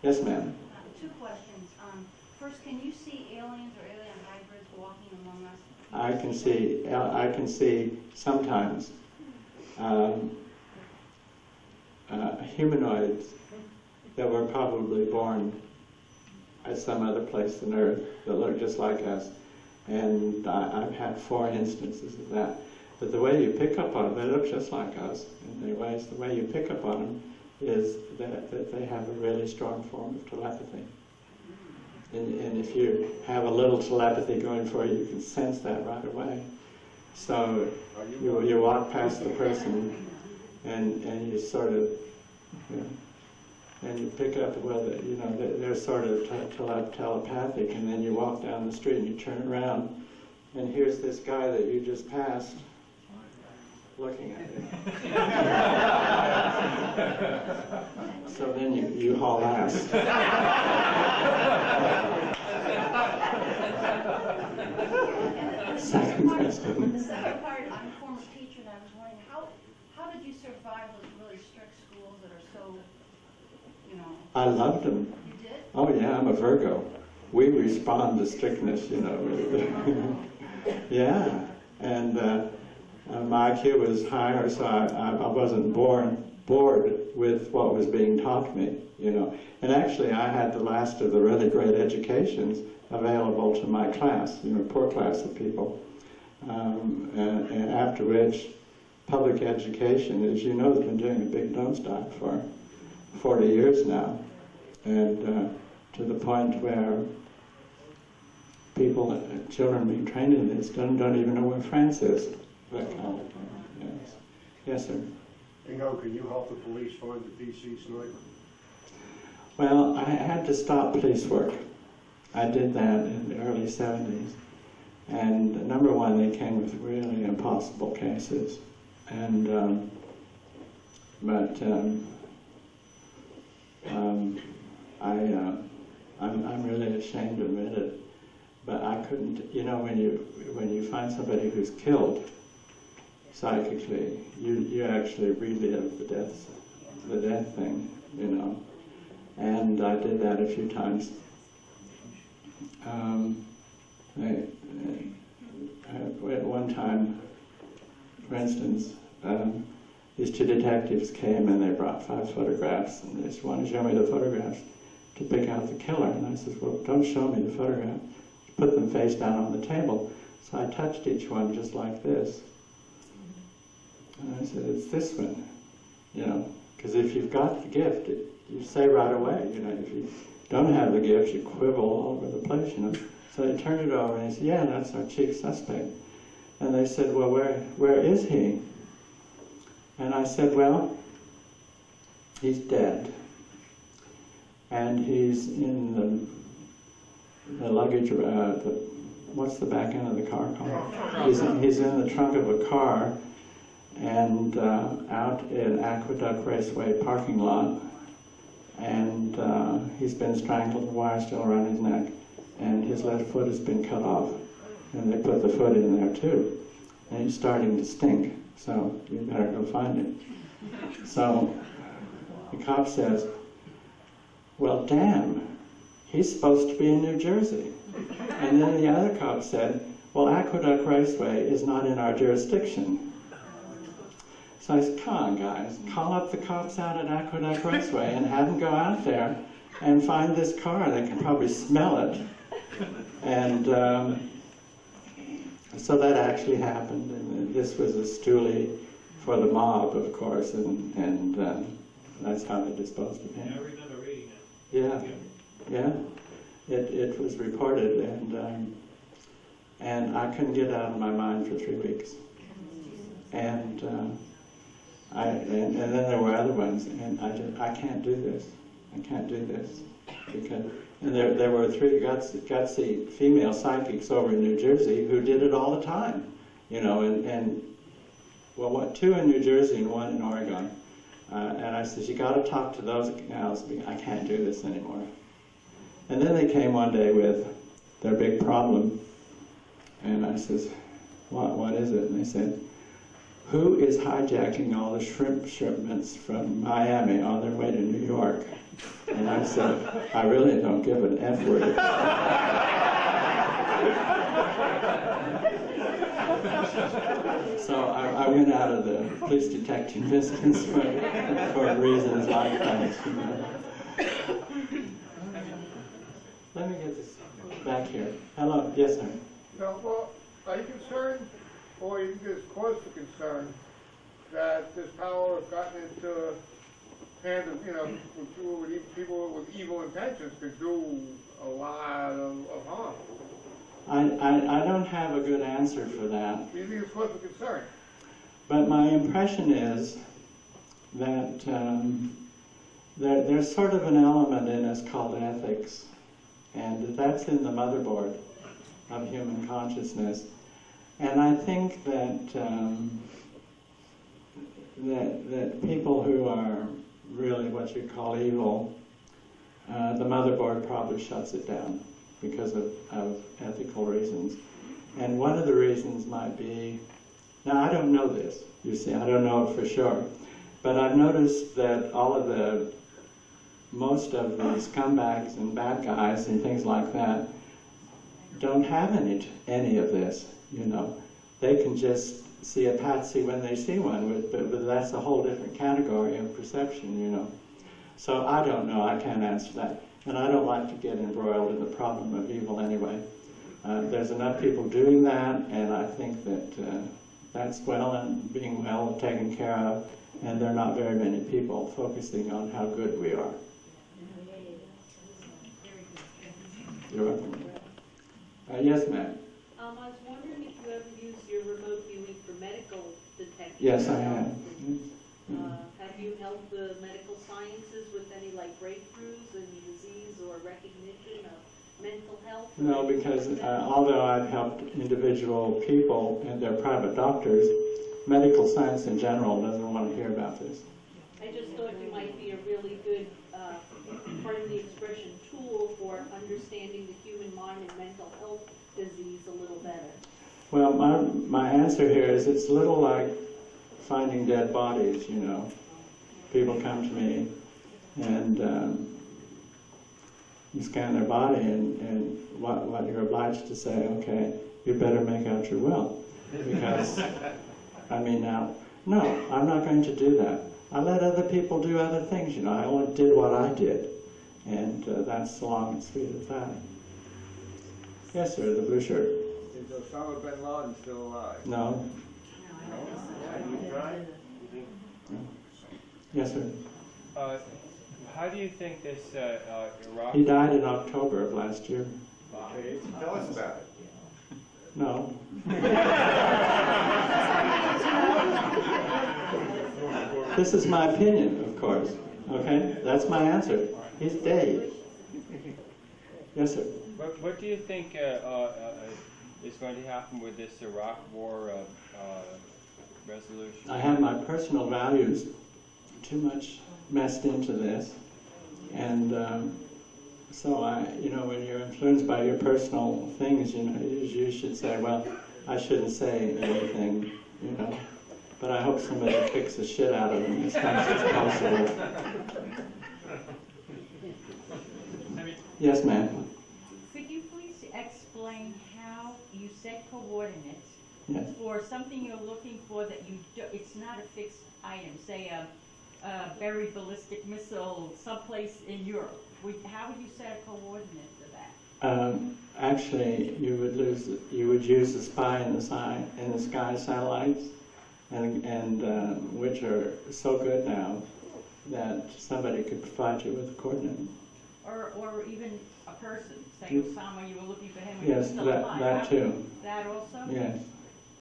Yes, ma'am. Two questions. First, can you see aliens or alien hybrids walking among us? I can see sometimes humanoids that were probably born at some other place on Earth that look just like us. And I've had 4 instances of that. But the way you pick up on them, they look just like us in many ways. The way you pick up on them is that they have a really strong form of telepathy. And if you have a little telepathy going for you, you can sense that right away. So you walk past the person and you sort of, and you pick up whether, they're sort of telepathic, and then you walk down the street and you turn around and here's this guy that you just passed looking at you. So then you haul ass. Second question. The second part, I'm a former teacher, and I was wondering, how did you survive those really strict schools that are so, I loved them. You did? Oh yeah, I'm a Virgo. We respond to strictness, Yeah, and my IQ was higher, so I wasn't bored with what was being taught me, And actually, I had the last of the really great educations available to my class, poor class of people. And after which, public education, as you know, has been doing a big nosedive for 40 years now, and to the point where children being trained in this don't even know where France is. That kind of thing. Yes. Yes, sir. Ingo, can you help the police find the PC sniper? Well, I had to stop police work. I did that in the early 70s. And number one, they came with really impossible cases. And, I'm really ashamed to admit it, but I couldn't, when you find somebody who's killed psychically, you actually relive the death thing, And I did that a few times. At one time, for instance, these 2 detectives came and they brought 5 photographs, and they just wanted to show me the photographs to pick out the killer. And I said, well, don't show me the photograph. Put them face down on the table. So I touched each one just like this. And I said, it's this one, because if you've got the gift, you say right away, if you don't have the gift, you quibble all over the place, So they turned it over and they said, yeah, that's our chief suspect. And they said, well, where is he? And I said, well, he's dead. And he's in the luggage, what's the back end of the car called? He's in the trunk of a car and out in Aqueduct Raceway parking lot. And he's been strangled, the wire still around his neck. And his left foot has been cut off. And they put the foot in there too. And he's starting to stink, so you better go find him. So the cop says, well, damn, he's supposed to be in New Jersey. And then the other cop said, well, Aqueduct Raceway is not in our jurisdiction. So I said, come on, guys, call up the cops out at Aqueduct Raceway and have them go out there and find this car. They can probably smell it. And so that actually happened. And this was a stoolie for the mob, of course, and that's how they disposed of him. Yeah, I remember reading that. Yeah, yeah. It was reported, and I couldn't get it out of my mind for 3 weeks. And and then there were other ones, and I can't do this. I can't do this because. And there were 3 gutsy female psychics over in New Jersey who did it all the time, and well, 2 in New Jersey and 1 in Oregon. And I said, you got to talk to those gals. I can't do this anymore. And then they came one day with their big problem, and I says, what is it? And they said, who is hijacking all the shrimp shipments from Miami on their way to New York? And I said, I really don't give an F word. So I went out of the police detective business for reasons like that. You know. Let me get this back here. Hello, yes, sir. No, well, are you concerned, or you think it's cause for concern, that this power has gotten into hands of, people with evil intentions could do a lot of harm? I don't have a good answer for that. Do you think it's cause for concern? But my impression is that there's sort of an element in us called ethics, and that's in the motherboard of human consciousness. And I think that that people who are really what you call evil, the motherboard probably shuts it down because of ethical reasons. And one of the reasons might be, now I don't know this, you see, I don't know it for sure, but I've noticed that most of the scumbags and bad guys and things like that don't have any of this, you know. They can just see a patsy when they see one, but that's a whole different category of perception, you know. So I don't know, I can't answer that. And I don't like to get embroiled in the problem of evil anyway. There's enough people doing that, and I think that that's well and being well taken care of, and there are not very many people focusing on how good we are. You're welcome. Yes, ma'am. I was wondering if you ever used your remote viewing for medical detection. Yes, I have. Have you helped the medical sciences with any like breakthroughs in disease or recognition of mental health? No, because although I've helped individual people and their private doctors, medical science in general doesn't want to hear about this. I just thought you might be a really good, pardon the expression, tool for understanding the human mind and mental health disease a little better. Well, my answer here is it's a little like finding dead bodies, you know. People come to me and you scan their body and what you're obliged to say, okay, you better make out your will. Because, I mean now, no, I'm not going to do that. I let other people do other things, you know. I only did what I did. And that's the long and sweet of that. Yes, sir, the blue shirt. Is Osama bin Laden still alive? No. Have you tried? Yes, sir. How do you think this Iraq... He died in October of last year. Okay, tell us about it. No. This is my opinion, of course. Okay? That's my answer. He's dead. Yes, sir. What do you think is going to happen with this Iraq war resolution? I have my personal values too much messed into this. And so when you're influenced by your personal things, you know, you should say, well, I shouldn't say anything, you know. But I hope somebody kicks the shit out of him as fast as possible. Yes, ma'am. Could you please explain how you set coordinates Yes. for something you're looking for that it's not a fixed item, say a buried ballistic missile someplace in Europe? How would you set a coordinate for that? Actually, you would use the spy in the sky satellites, and which are so good now that somebody could provide you with a coordinate. Or even a person, say Osama, you were looking for him when he Yes, was still alive. that too. That also? Yes.